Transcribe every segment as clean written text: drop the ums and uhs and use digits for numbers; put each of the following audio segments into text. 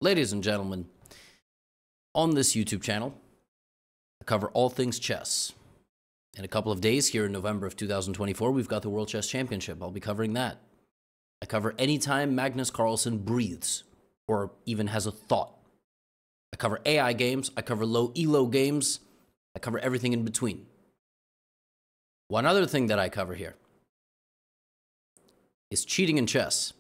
Ladies and gentlemen, on this YouTube channel, I cover all things chess. In a couple of days here in November of 2024, we've got the World Chess Championship. I'll be covering that. I cover anytime Magnus Carlsen breathes or even has a thought. I cover AI games. I cover low elo games. I cover everything in between. One other thing that I cover here is cheating in chess.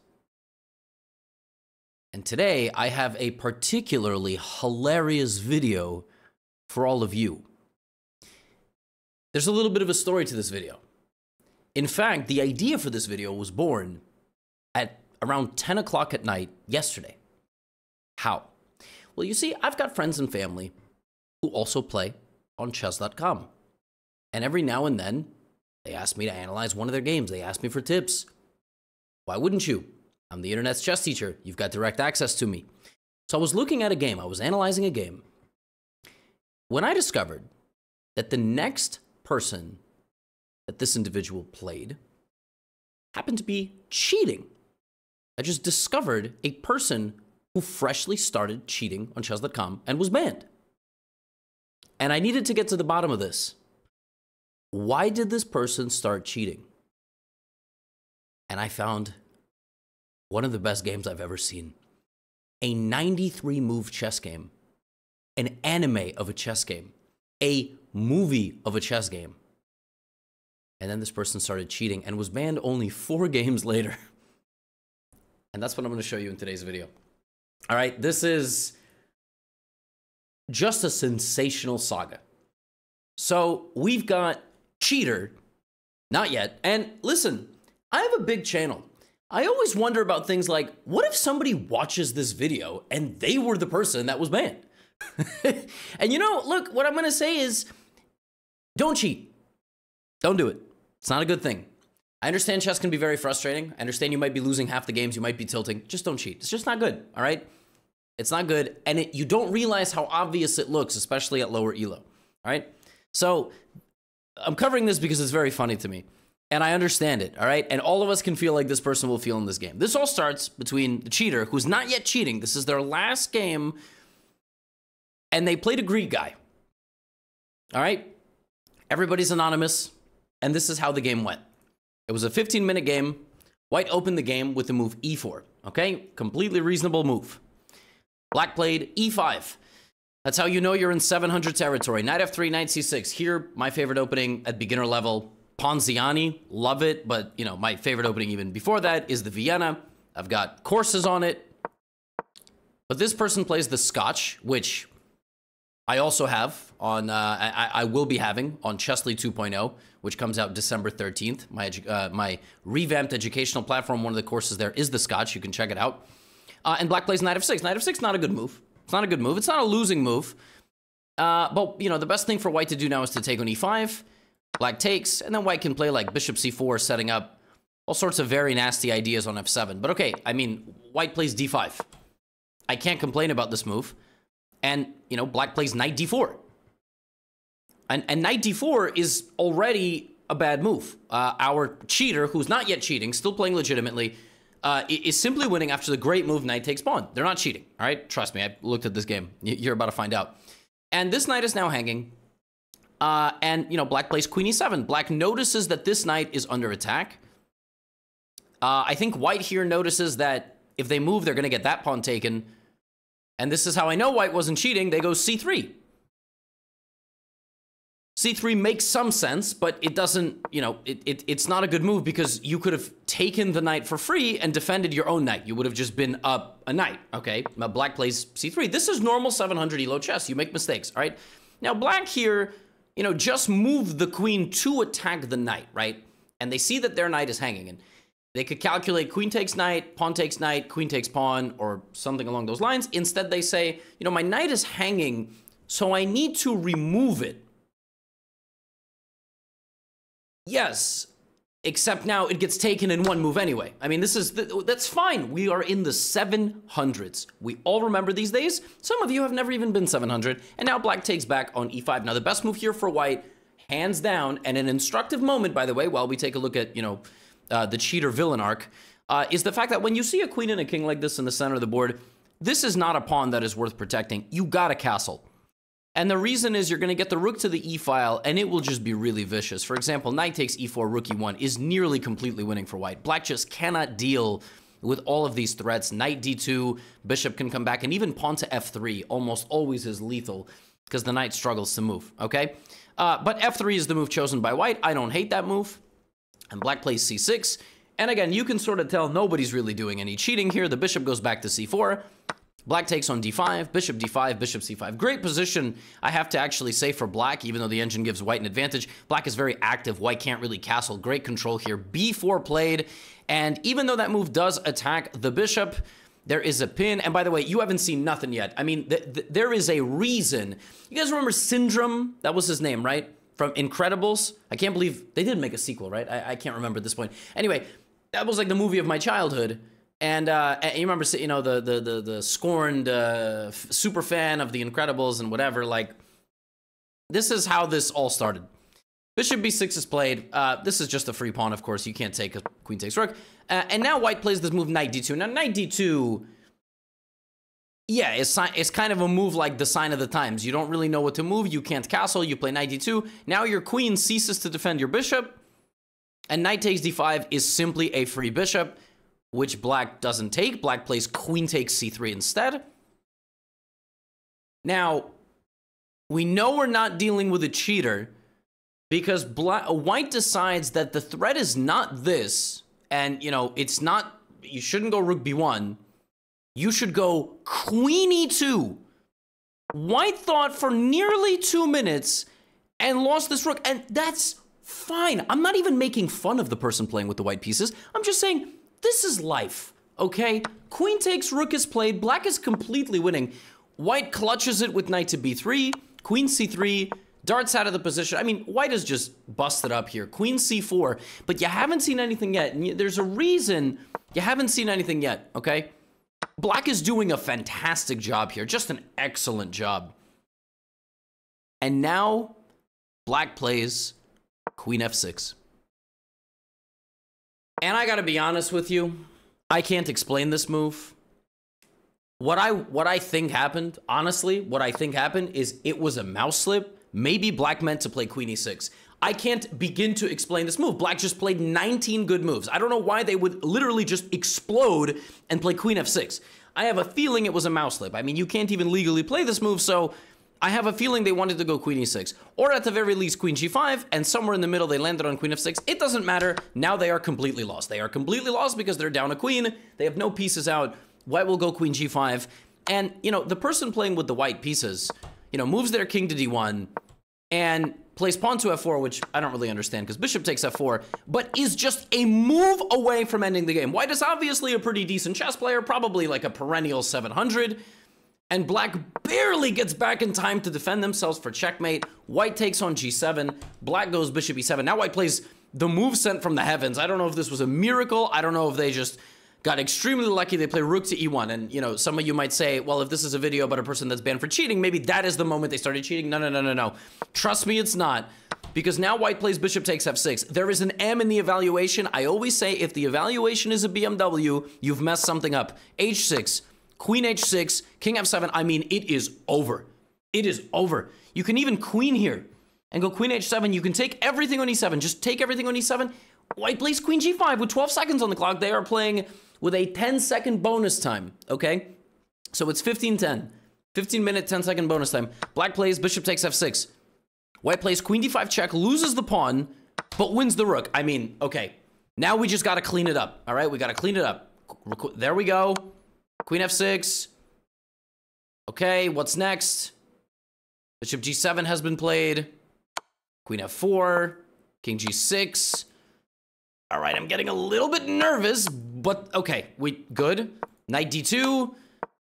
And today, I have a particularly hilarious video for all of you. There's a little bit of a story to this video. In fact, the idea for this video was born at around 10 o'clock at night yesterday. How? Well, you see, I've got friends and family who also play on chess.com. And every now and then, they ask me to analyze one of their games. They ask me for tips. Why wouldn't you? I'm the internet's chess teacher. You've got direct access to me. So I was looking at a game. I was analyzing a game. When I discovered that the next person that this individual played happened to be cheating. I just discovered a person who freshly started cheating on chess.com and was banned. And I needed to get to the bottom of this. Why did this person start cheating? And I found one of the best games I've ever seen. A 93-move chess game. An anime of a chess game. A movie of a chess game. And then this person started cheating and was banned only 4 games later. And that's what I'm going to show you in today's video. All right, this is just a sensational saga. So we've got cheater, not yet. And listen, I have a big channel. I always wonder about things like, what if somebody watches this video and they were the person that was banned? And you know, look, what I'm going to say is, don't cheat. Don't do it. It's not a good thing. I understand chess can be very frustrating. I understand you might be losing half the games. You might be tilting. Just don't cheat. It's just not good, all right? It's not good. And you don't realize how obvious it looks, especially at lower elo, all right? So I'm covering this because it's very funny to me. And I understand it, all right? And all of us can feel like this person will feel in this game. This all starts between the cheater, who's not yet cheating. This is their last game. And they played a Greek guy. All right? Everybody's anonymous. And this is how the game went. It was a 15-minute game. White opened the game with the move e4. Okay? Completely reasonable move. Black played e5. That's how you know you're in 700 territory. Knight f3, knight c6. Here, my favorite opening at beginner level. Ponziani, love it, but, you know, my favorite opening even before that is the Vienna. I've got courses on it. But this person plays the Scotch, which I also have on, I will be having on Chessly 2.0, which comes out December 13th. My revamped educational platform, one of the courses there is the Scotch. You can check it out. And Black plays knight f6. Knight f6, not a good move. It's not a good move. It's not a losing move. But, you know, the best thing for White to do now is to take on e5. Black takes, and then White can play like bishop c4, setting up all sorts of very nasty ideas on f7. But okay, I mean, White plays d5. I can't complain about this move. And, you know, Black plays knight d4. And knight d4 is already a bad move. Our cheater, who's not yet cheating, still playing legitimately, is simply winning after the great move knight takes pawn. They're not cheating, all right? Trust me, I looked at this game. You're about to find out. And this knight is now hanging. And, you know, Black plays queen e7. Black notices that this knight is under attack. I think White here notices that if they move, they're going to get that pawn taken. And this is how I know White wasn't cheating. They go c3. c3 makes some sense, but it doesn't, you know, it's not a good move because you could have taken the knight for free and defended your own knight. You would have just been up a knight, okay? Black plays c3. This is normal 700 elo chess. You make mistakes, all right? Now, Black here, you know, just move the queen to attack the knight, right? And they see that their knight is hanging. And they could calculate queen takes knight, queen takes pawn, or something along those lines. Instead, they say, you know, my knight is hanging, so I need to remove it. Yes, except now it gets taken in one move anyway. I mean, that's fine. We are in the 700s. We all remember these days. Some of you have never even been 700. And now Black takes back on e5. Now, the best move here for White, hands down, and an instructive moment, by the way, while we take a look at, you know, the cheater villain arc, is the fact that when you see a queen and a king like this in the center of the board, this is not a pawn that is worth protecting. You got a castle. And the reason is you're going to get the rook to the e-file, and it will just be really vicious. For example, knight takes e4, rook e1 is nearly completely winning for white. Black just cannot deal with all of these threats. Knight d2, bishop can come back, and even pawn to f3 almost always is lethal because the knight struggles to move, okay? But f3 is the move chosen by white. I don't hate that move. And black plays c6. And again, you can sort of tell nobody's really doing any cheating here. The bishop goes back to c4. Black takes on d5, bishop d5, bishop c5. Great position, I have to actually say, for black, even though the engine gives white an advantage. Black is very active. White can't really castle. Great control here. b4 played, and even though that move does attack the bishop, there is a pin. And by the way, you haven't seen nothing yet. I mean, there is a reason. You guys remember Syndrome? That was his name, right? From Incredibles? I can't believe they didn't make a sequel, right? I can't remember at this point. Anyway, that was like the movie of my childhood. And you remember, you know, the scorned super fan of The Incredibles and whatever. Like, this is how this all started. Bishop b6 is played. This is just a free pawn, of course. You can't take a queen takes rook. And now white plays this move knight d2. Now, knight d2, yeah, it's kind of a move like the sign of the times. You don't really know what to move. You can't castle. You play knight d2. Now your queen ceases to defend your bishop. And knight takes d5 is simply a free bishop, which black doesn't take. Black plays queen takes c3 instead. Now, we know we're not dealing with a cheater because white decides that the threat is not this, and, you know, it's not, you shouldn't go rook b1. You should go queen e2. White thought for nearly 2 minutes and lost this rook, and that's fine. I'm not even making fun of the person playing with the white pieces. I'm just saying, this is life, okay? Queen takes, rook is played, black is completely winning. White clutches it with knight to b3, queen c3, darts out of the position. I mean, white is just busted up here. Queen c4, but you haven't seen anything yet. And there's a reason you haven't seen anything yet, okay? Black is doing a fantastic job here, just an excellent job. And now, black plays queen f6. And I gotta be honest with you, I can't explain this move. What I think happened, honestly, what I think happened is it was a mouse slip. Maybe black meant to play queen e6. I can't begin to explain this move. Black just played 19 good moves. I don't know why they would literally just explode and play queen f6. I have a feeling it was a mouse slip. I mean, you can't even legally play this move, so I have a feeling they wanted to go queen e6, or at the very least queen g5, and somewhere in the middle they landed on queen f6. It doesn't matter. Now they are completely lost. They are completely lost because they're down a queen. They have no pieces out. White will go queen g5, and, you know, the person playing with the white pieces, you know, moves their king to d1 and plays pawn to f4, which I don't really understand because bishop takes f4, but is just a move away from ending the game. White is obviously a pretty decent chess player, probably like a perennial 700. And black barely gets back in time to defend themselves for checkmate. White takes on g7. Black goes bishop e7. Now white plays the move sent from the heavens. I don't know if this was a miracle. I don't know if they just got extremely lucky. They play rook to e1. And, you know, some of you might say, well, if this is a video about a person that's banned for cheating, maybe that is the moment they started cheating. No, no, no, no, no. Trust me, it's not. Because now white plays bishop takes f6. There is an M in the evaluation. I always say if the evaluation is a BMW, you've messed something up. h6. Queen h6, king f7, I mean, it is over. It is over. You can even queen here and go queen h7. You can take everything on e7. Just take everything on e7. White plays queen g5 with 12 seconds on the clock. They are playing with a 10-second bonus time, okay? So it's 15-10. 15-minute, 10-second bonus time. Black plays bishop takes f6. White plays queen d5 check, loses the pawn, but wins the rook. I mean, okay. Now we just got to clean it up, all right? We got to clean it up. There we go. Queen f6. Okay, what's next? Bishop g7 has been played. Queen f4. King g6. All right, I'm getting a little bit nervous, but okay, good. Knight d2.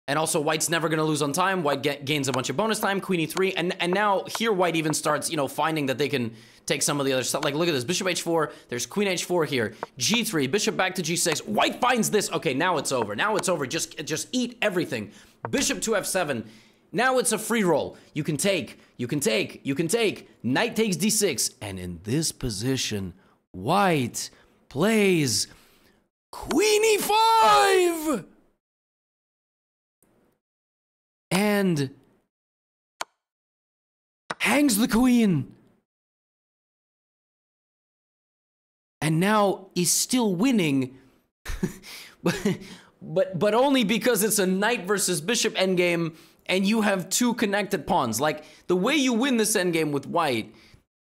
And also, white's never going to lose on time. White gains a bunch of bonus time. Queen e3. And now here, white even starts, you know, finding that they can take some of the other stuff. Like, look at this. Bishop h4. There's queen h4 here. g3. Bishop back to g6. White finds this. Okay, now it's over. Now it's over. Just eat everything. Bishop to f7. Now it's a free roll. You can take. You can take. You can take. Knight takes d6. And in this position, white plays queen e5. and hangs the queen. And now is still winning, but only because it's a knight versus bishop endgame, and you have two connected pawns. Like, the way you win this endgame with white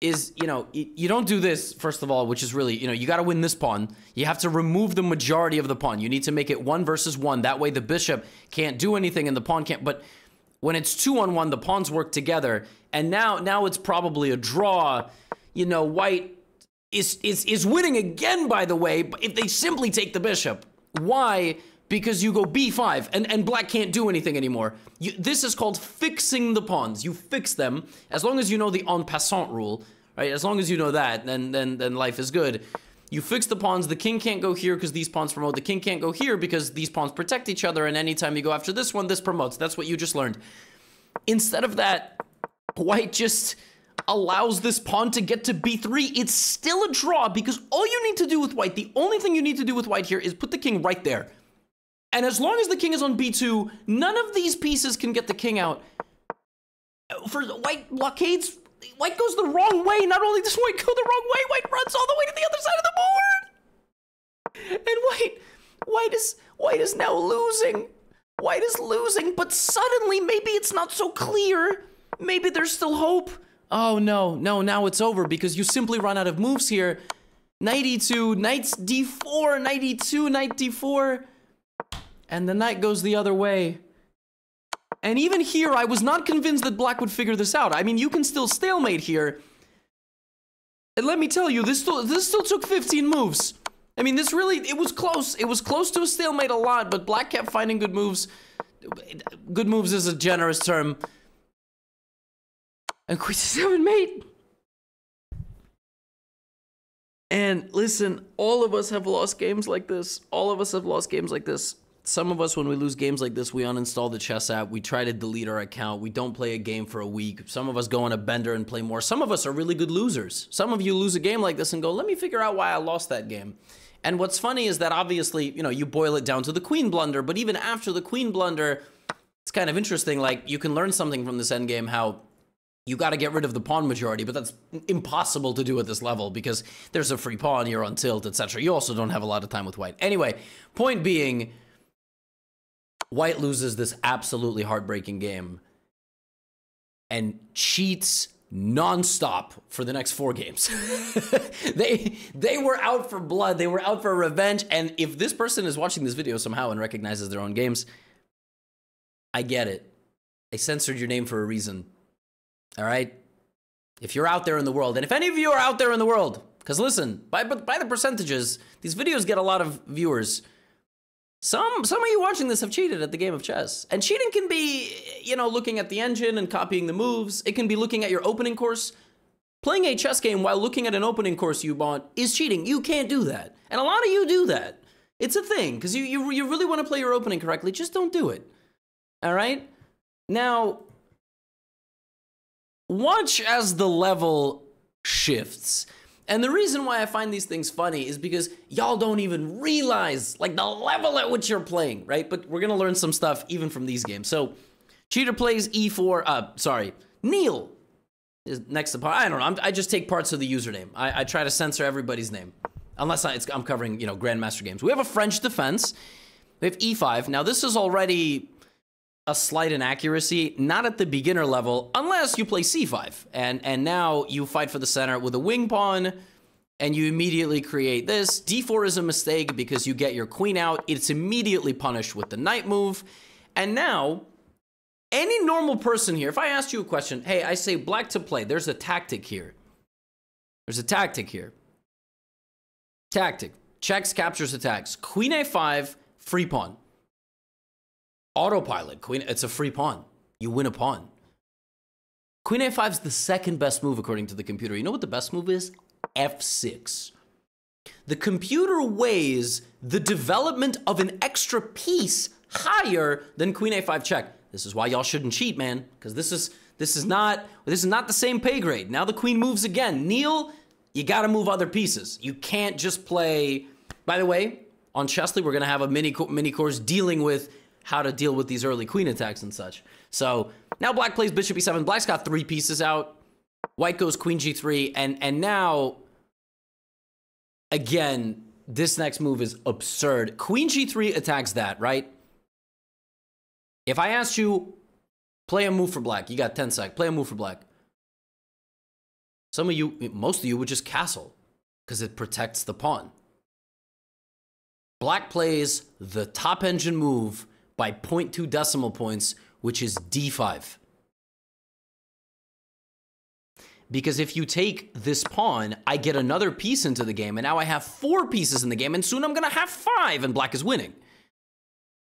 is, you know, you don't do this, first of all, which is really, you know, you got to win this pawn. You have to remove the majority of the pawn. You need to make it 1 versus 1. That way the bishop can't do anything and the pawn can't. But when it's 2-on-1, the pawns work together. And now it's probably a draw. You know, white is winning again, by the way, but if they simply take the bishop. Why? Because you go b5, and black can't do anything anymore. This is called fixing the pawns. You fix them, as long as you know the en passant rule, right? As long as you know that, then life is good. You fix the pawns. The king can't go here because these pawns promote. The king can't go here because these pawns protect each other, and anytime you go after this one, this promotes. That's what you just learned. Instead of that, white just allows this pawn to get to b3. It's still a draw because all you need to do with white, the only thing you need to do with white here is put the king right there. And as long as the king is on b2, none of these pieces can get the king out. For the white blockades, white goes the wrong way. Not only does white go the wrong way, white runs all the way to the other side of the board. And white is now losing. White is losing, but suddenly maybe it's not so clear. Maybe there's still hope. Oh no, now it's over because you simply run out of moves here. Knight e2, knight d4, knight e2, knight d4. And the knight goes the other way. And even here, I was not convinced that black would figure this out. I mean, you can still stalemate here. And let me tell you, this still took 15 moves. I mean, it was close. It was close to a stalemate a lot, but black kept finding good moves. Good moves is a generous term. And queen c7 mate. And listen, all of us have lost games like this. All of us have lost games like this. Some of us, when we lose games like this, we uninstall the chess app. We try to delete our account. We don't play a game for a week. Some of us go on a bender and play more. Some of us are really good losers. Some of you lose a game like this and go, let me figure out why I lost that game. And what's funny is that obviously, you know, you boil it down to the queen blunder, but even after the queen blunder, it's kind of interesting. Like, you can learn something from this endgame, how you got to get rid of the pawn majority, but that's impossible to do at this level because there's a free pawn, you're on tilt, etc. You also don't have a lot of time with white. Anyway, point being, white loses this absolutely heartbreaking game and cheats non-stop for the next 4 games. They were out for blood. They were out for revenge. And if this person is watching this video somehow and recognizes their own games, I get it. I censored your name for a reason. All right? If you're out there in the world, and if any of you are out there in the world, because listen, by the percentages, these videos get a lot of viewers. Some of you watching this have cheated at the game of chess. And cheating can be, you know, looking at the engine and copying the moves. It can be looking at your opening course. Playing a chess game while looking at an opening course you bought is cheating. You can't do that. And a lot of you do that. It's a thing, because you really want to play your opening correctly. Just don't do it. All right? Now, watch as the level shifts. And the reason why I find these things funny is because y'all don't even realize, like, the level at which you're playing, right? But we're gonna learn some stuff even from these games. So, cheater plays e4, Neil is next to part. I don't know, I just take parts of the username. I try to censor everybody's name. Unless I'm covering, you know, Grandmaster games. We have a French defense. We have e5. Now, this is already a slight inaccuracy, not at the beginner level, unless you play c5. And now you fight for the center with a wing pawn, and you immediately create this. d4 is a mistake because you get your queen out. It's immediately punished with the knight move. And now, any normal person here, if I asked you a question, hey, I say black to play, there's a tactic here. There's a tactic here. Tactic. Checks, captures, attacks. Queen a5, free pawn. Autopilot, queen, it's a free pawn. You win a pawn. Queen a5 is the second best move according to the computer. You know what the best move is? f6. The computer weighs the development of an extra piece higher than queen a5 check. This is why y'all shouldn't cheat, man, because this is not the same pay grade. Now the queen moves again. Neil, you got to move other pieces. You can't just play. By the way, on Chessly, we're gonna have a mini course dealing with how to deal with these early queen attacks and such. So now black plays bishop e7. Black's got 3 pieces out. White goes queen g3, and now, again, this next move is absurd. Queen g3 attacks that, right? If I asked you, play a move for black, you got 10 sec, play a move for black. Some of you, most of you would just castle, because it protects the pawn. Black plays the top engine move by 0.2 decimal points, which is d5. Because if you take this pawn, I get another piece into the game, and now I have 4 pieces in the game, and soon I'm going to have 5, and black is winning.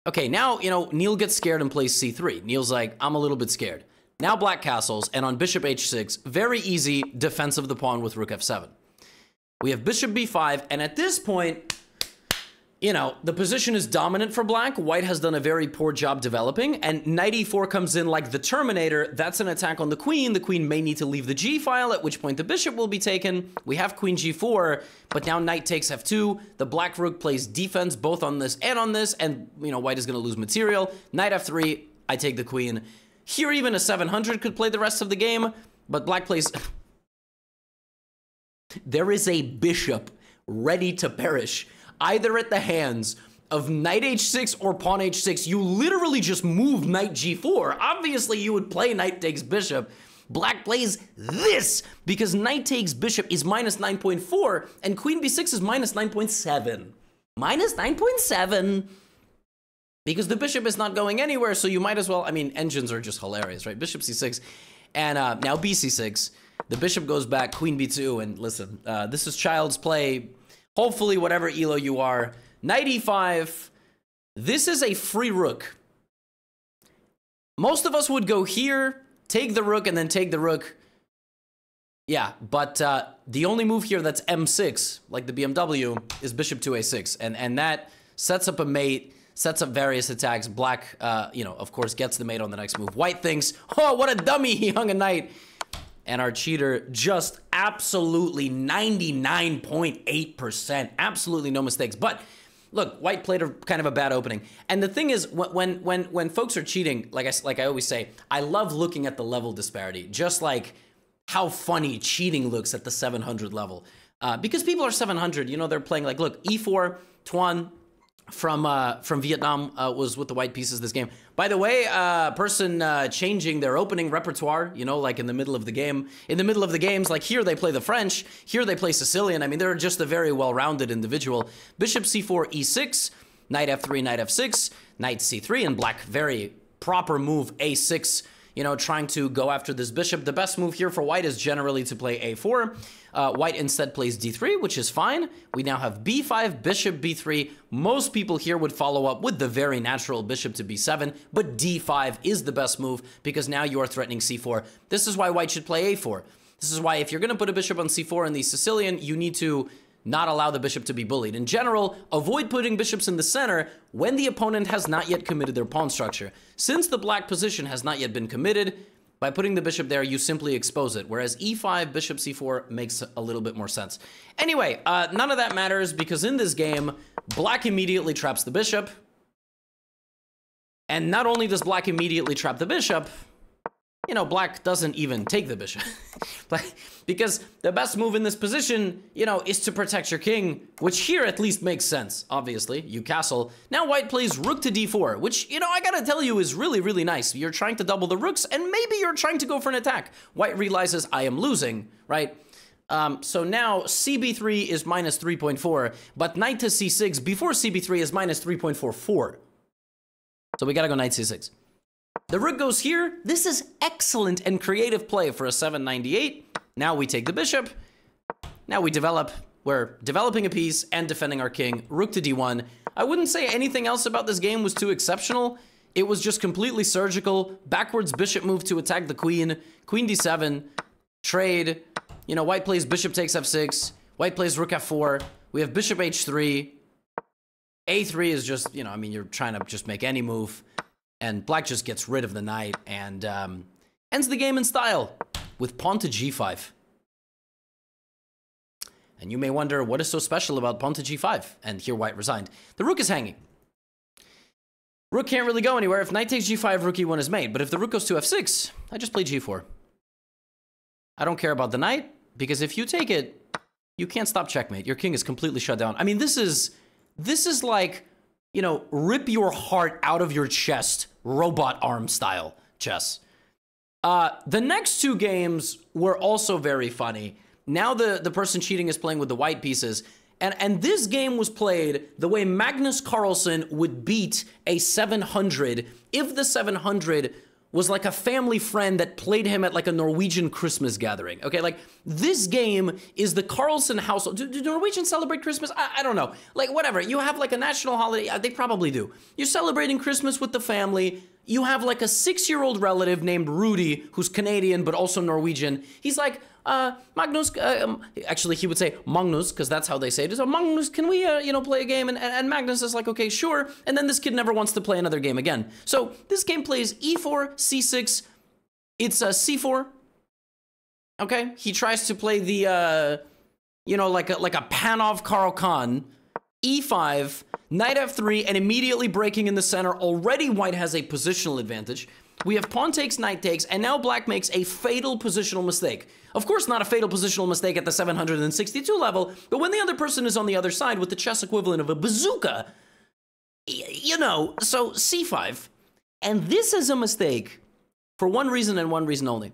Okay, now, you know, Neil gets scared and plays c3. Neil's like, I'm a little bit scared. Now black castles, and on bishop h6, very easy defense of the pawn with rook f7. We have bishop b5, and at this point, you know, the position is dominant for black. White has done a very poor job developing, and knight e4 comes in like the Terminator. That's an attack on the queen. The queen may need to leave the g file, at which point the bishop will be taken. We have queen g4, but now knight takes f2. The black rook plays defense both on this, and, you know, white is going to lose material. Knight f3, I take the queen. Here, even a 700 could play the rest of the game, but black plays... There is a bishop ready to perish, either at the hands of knight h6 or pawn h6. You literally just move knight g4. Obviously, you would play knight takes bishop. Black plays this, because knight takes bishop is minus 9.4, and queen b6 is minus 9.7. Minus 9.7. Because the bishop is not going anywhere, so you might as well... I mean, engines are just hilarious, right? Bishop c6, and now bc6. The bishop goes back, queen b2, and listen, this is child's play. Hopefully, whatever elo you are. Knight e5. This is a free rook. Most of us would go here, take the rook, and then take the rook. Yeah, but the only move here that's m6, like the BMW, is bishop to a6. And that sets up a mate, sets up various attacks. Black, you know, of course, gets the mate on the next move. White thinks, oh, what a dummy, he hung a knight. And our cheater just absolutely 99.8%. Absolutely no mistakes. But look, white played a kind of a bad opening. And the thing is, when folks are cheating, like I always say, I love looking at the level disparity. Just like how funny cheating looks at the 700 level. Because people are 700, you know, they're playing like, look, e4, Tuan from Vietnam was with the white pieces this game. By the way, person changing their opening repertoire, you know, like in the middle of the game. In the middle of the games, like here they play the French, here they play Sicilian. I mean, they're just a very well-rounded individual. Bishop c4, e6, knight f3, knight f6, knight c3, and black, very proper move, a6, you know, trying to go after this bishop. The best move here for white is generally to play a4. White instead plays d3, which is fine. We now have b5, bishop b3. Most people here would follow up with the very natural bishop to b7, but d5 is the best move because now you are threatening c4. This is why white should play a4. This is why if you're going to put a bishop on c4 in the Sicilian, you need to not allow the bishop to be bullied. In general, avoid putting bishops in the center when the opponent has not yet committed their pawn structure. Since the black position has not yet been committed, by putting the bishop there, you simply expose it, whereas e5, bishop c4 makes a little bit more sense. Anyway, none of that matters because in this game, black immediately traps the bishop. And not only does black immediately trap the bishop, you know, black doesn't even take the bishop. Because the best move in this position, you know, is to protect your king, which here at least makes sense, obviously. You castle. Now white plays rook to d4, which, you know, I gotta tell you is really, really nice. You're trying to double the rooks, and maybe you're trying to go for an attack. White realizes I am losing, right? So now cb3 is minus 3.4, but knight to c6 before cb3 is minus 3.44. So we gotta go knight c6. The rook goes here. This is excellent and creative play for a 798. Now we take the bishop. Now we develop. We're developing a piece and defending our king. Rook to d1. I wouldn't say anything else about this game was too exceptional. It was just completely surgical. Backwards bishop move to attack the queen. Queen d7. Trade. You know, white plays bishop takes f6. White plays rook f4. We have bishop h3. a3 is just, you know, I mean, you're trying to just make any move. And black just gets rid of the knight and ends the game in style with pawn to g5. And you may wonder, what is so special about pawn to g5? And here white resigned. The rook is hanging. Rook can't really go anywhere. If knight takes g5, rook e1 is made. But if the rook goes to f6, I just play g4. I don't care about the knight, because if you take it, you can't stop checkmate. Your king is completely shut down. I mean, this is like, you know, rip your heart out of your chest, robot arm style chess. The next two games were also very funny. Now the person cheating is playing with the white pieces. And this game was played the way Magnus Carlsen would beat a 700 if the 700 was like a family friend that played him at like a Norwegian Christmas gathering. Okay, like this game is the Carlsen household. Do Norwegians celebrate Christmas? I don't know. Like whatever, you have like a national holiday. They probably do. You're celebrating Christmas with the family. You have like a 6-year-old relative named Rudy, who's Canadian, but also Norwegian. He's like, Magnus, actually he would say Magnus, because that's how they say it. So Magnus, can we, you know, play a game? And Magnus is like, okay, sure. And then this kid never wants to play another game again. So this game plays e4, c6. It's c4. Okay, he tries to play the, you know, like a Panov Karl Khan. e5, knight f3, and immediately breaking in the center. Already white has a positional advantage. We have pawn takes, knight takes, and now black makes a fatal positional mistake. Of course, not a fatal positional mistake at the 762 level, but when the other person is on the other side with the chess equivalent of a bazooka, you know, so c5. And this is a mistake for one reason and one reason only.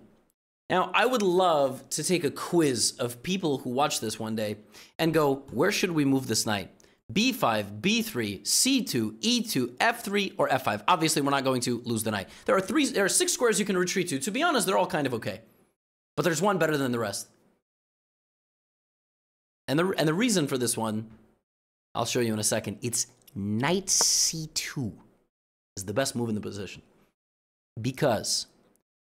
Now, I would love to take a quiz of people who watch this one day and go, where should we move this knight? b5, b3, c2, e2, f3, or f5. Obviously, we're not going to lose the knight. There are 6 squares you can retreat to. To be honest, they're all kind of okay. But there's one better than the rest. And the reason for this one, I'll show you in a second. It's knight c2 is the best move in the position. Because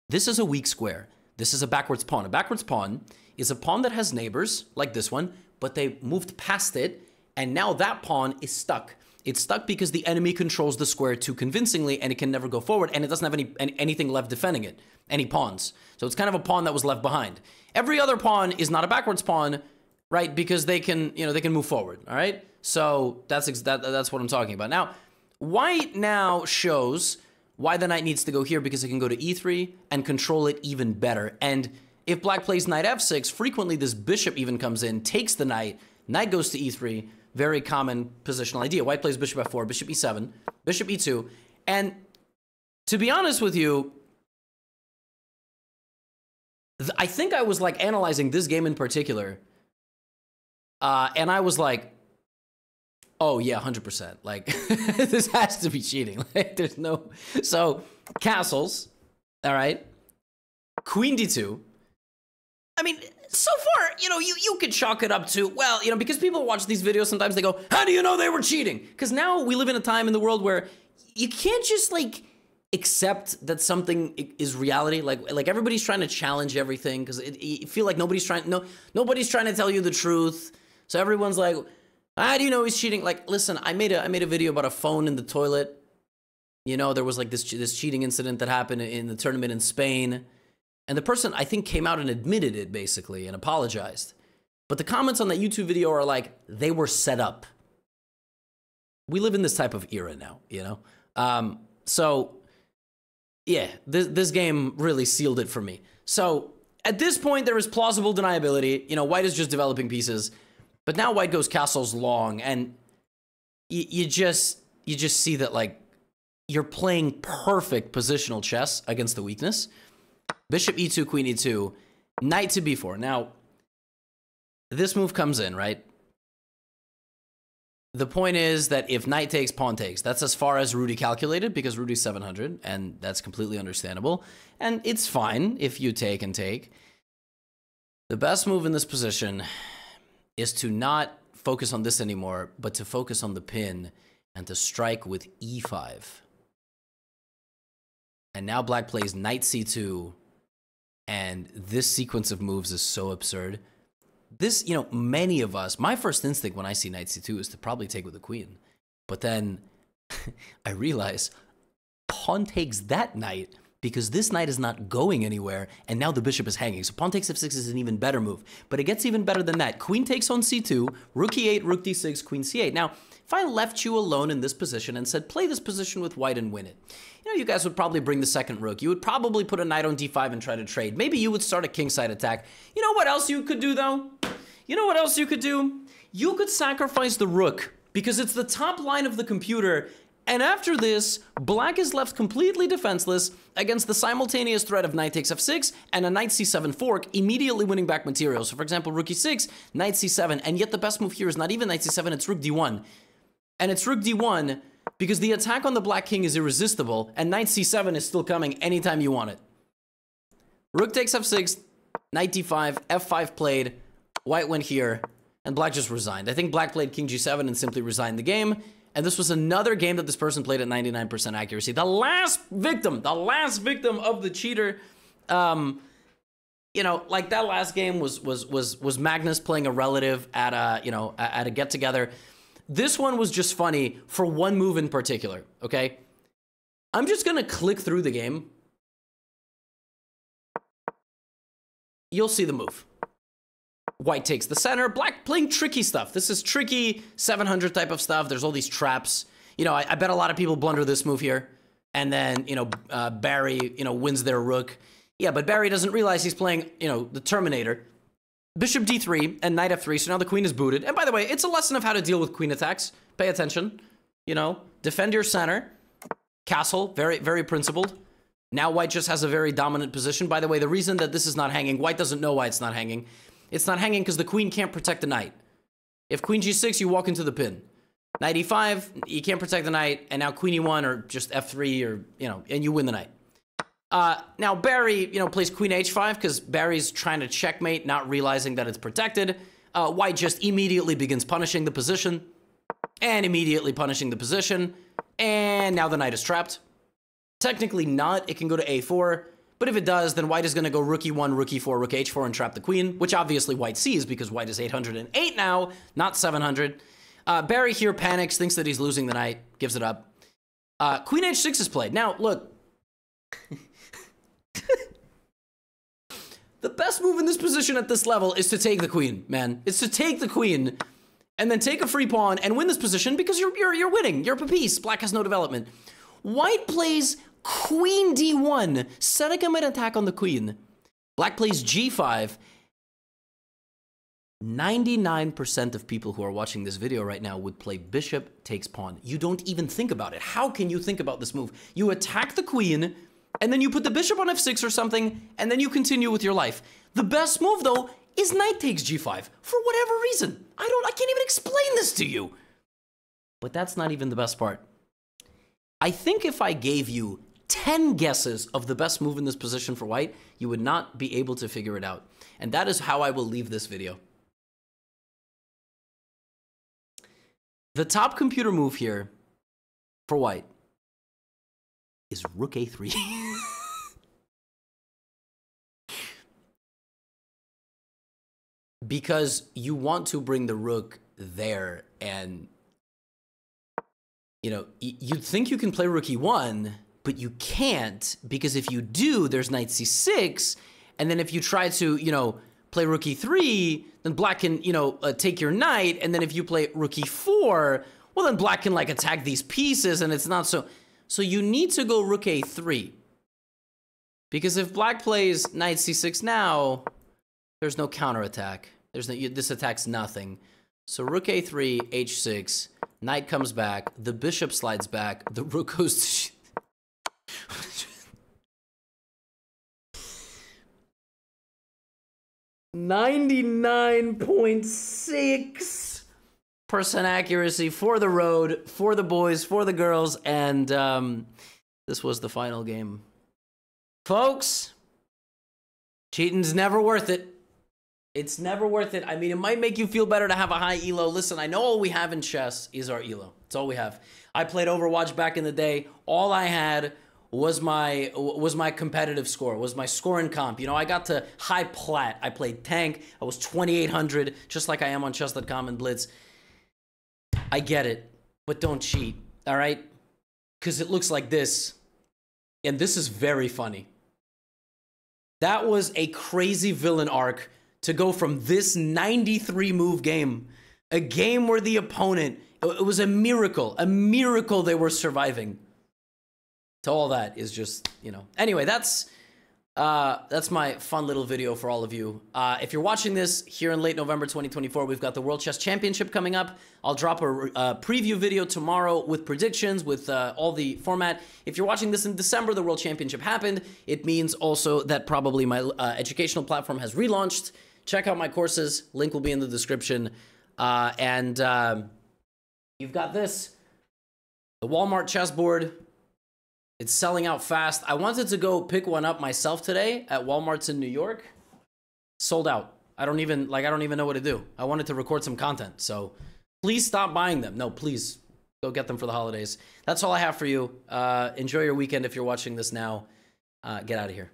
this is a weak square. This is a backwards pawn. A backwards pawn is a pawn that has neighbors, like this one, but they moved past it. And now that pawn is stuck. It's stuck because the enemy controls the square too convincingly and it can never go forward and it doesn't have anything left defending it, any pawns. So it's kind of a pawn that was left behind. Every other pawn is not a backwards pawn, right? Because they can, you know, they can move forward, all right? So that's what I'm talking about. Now, white now shows why the knight needs to go here because it can go to e3 and control it even better. And if black plays knight f6, frequently this bishop even comes in, takes the knight goes to e3, very common positional idea. White plays bishop f4, bishop e7, bishop e2. And to be honest with you, I think I was like analyzing this game in particular. And I was like, oh yeah, 100%. Like this has to be cheating. Like there's no, so castles, all right. Queen d2. I mean, so far, you know, you could chalk it up to, well, you know, because people watch these videos, sometimes they go, how do you know they were cheating? Because now we live in a time in the world where you can't just, like, accept that something is reality. Like everybody's trying to challenge everything because you feel like nobody's trying to tell you the truth. So everyone's like, how do you know he's cheating? Like, listen, I made a video about a phone in the toilet. You know, there was, like, this cheating incident that happened in the tournament in Spain. And the person, I think, came out and admitted it, basically, and apologized. But the comments on that YouTube video are like, they were set up. We live in this type of era now, you know? So, yeah, this game really sealed it for me. So, at this point, there is plausible deniability. You know, white is just developing pieces. But now white goes castles long, and you just see that, like, you're playing perfect positional chess against the weakness. Bishop e2, queen e2, knight to b4. Now, this move comes in, right? The point is that if knight takes, pawn takes. That's as far as Rudy calculated because Rudy's 700, and that's completely understandable. And it's fine if you take and take. The best move in this position is to not focus on this anymore, but to focus on the pin and to strike with e5. And now black plays knight c2, and this sequence of moves is so absurd. This, you know, many of us, my first instinct when I see knight c2 is to probably take with the queen. But then I realize pawn takes that knight because this knight is not going anywhere, and now the bishop is hanging. So pawn takes f6 is an even better move. But it gets even better than that. Queen takes on c2, rook e8, rook d6, queen c8. Now, if I left you alone in this position and said, play this position with white and win it, you know, you guys would probably bring the second rook. You would probably put a knight on d5 and try to trade. Maybe you would start a kingside attack. You know what else you could do, though? You know what else you could do? You could sacrifice the rook, because it's the top line of the computer. And after this, black is left completely defenseless against the simultaneous threat of knight takes f6 and a knight c7 fork, immediately winning back material. So for example, rook e6, knight c7, and yet the best move here is not even knight c7, it's rook d1. And it's rook d1 because the attack on the black king is irresistible, and knight c7 is still coming anytime you want it. Rook takes f6, knight d5, f5 played, white went here, and black just resigned. I think black played king g7 and simply resigned the game. And this was another game that this person played at 99% accuracy. The last victim of the cheater. You know, like that last game was Magnus playing a relative at a get together. This one was just funny for one move in particular. Okay, I'm just gonna click through the game. You'll see the move. White takes the center, black playing tricky stuff. This is tricky 700 type of stuff. There's all these traps. You know, I bet a lot of people blunder this move here. And then, you know, Barry, you know, wins their rook. Yeah, but Barry doesn't realize he's playing, you know, the Terminator. Bishop d3 and knight f3, so now the queen is booted. And by the way, it's a lesson of how to deal with queen attacks. Pay attention, you know, defend your center. Castle, very, very principled. Now white just has a very dominant position. By the way, the reason that this is not hanging, white doesn't know why it's not hanging. It's not hanging because the queen can't protect the knight. If queen g6, you walk into the pin. Knight e5, you can't protect the knight, and now queen e1 or just f3 or, you know, and you win the knight. Now Barry, you know, plays queen h5 because Barry's trying to checkmate, not realizing that it's protected. White just immediately begins punishing the position, and immediately punishing the position, and now the knight is trapped. Technically not, it can go to a4, but if it does, then white is going to go rook e1, rook e4, rook h4, and trap the queen, which obviously white sees because white is 808 now, not 700. Barry here panics, thinks that he's losing the knight, gives it up. Queen h6 is played. Now, look. The best move in this position at this level is to take the queen, man. It's to take the queen and then take a free pawn and win this position because you're winning. You're up a piece. Black has no development. White plays queen d1, setting up an attack on the queen. Black plays g5. 99% of people who are watching this video right now would play bishop takes pawn. You don't even think about it. How can you think about this move? You attack the queen, and then you put the bishop on f6 or something, and then you continue with your life. The best move, though, is knight takes g5, for whatever reason. I can't even explain this to you. But that's not even the best part. I think if I gave you 10 guesses of the best move in this position for white, you would not be able to figure it out. And that is how I will leave this video. The top computer move here for white is rook a3. Because you want to bring the rook there, and you know, you'd think you can play rook e1, but you can't, because if you do, there's knight c6, and then if you try to, you know, play rook e3, then black can, you know, take your knight, and then if you play rook e4, well, then black can, like, attack these pieces, and it's not so... So you need to go rook a3. Because if black plays knight c6 now, there's no counterattack. This attacks nothing. So rook a3, h6, knight comes back, the bishop slides back, the rook goes to... 99.6% accuracy for the road, for the boys, for the girls, and this was the final game. Folks, cheating's never worth it. It's never worth it. I mean, it might make you feel better to have a high elo. Listen, I know all we have in chess is our elo. It's all we have. I played Overwatch back in the day. All I had was my competitive score, was my score in comp. You know, I got to high plat. I played tank. I was 2,800, just like I am on chess.com and Blitz. I get it, but don't cheat, all right? Because it looks like this. And this is very funny. That was a crazy villain arc to go from this 93 move game, a game where the opponent, it was a miracle they were surviving. To all that is just, you know. Anyway, that's my fun little video for all of you. If you're watching this here in late November 2024, we've got the World Chess Championship coming up. I'll drop a preview video tomorrow with predictions, with all the format. If you're watching this in December, the World Championship happened. It means also that probably my educational platform has relaunched. Check out my courses. Link will be in the description. And you've got this, the Walmart chessboard. It's selling out fast. I wanted to go pick one up myself today at Walmart's in New York. Sold out. I don't even know what to do. I wanted to record some content. So please stop buying them. No, please go get them for the holidays. That's all I have for you. Enjoy your weekend if you're watching this now. Get out of here.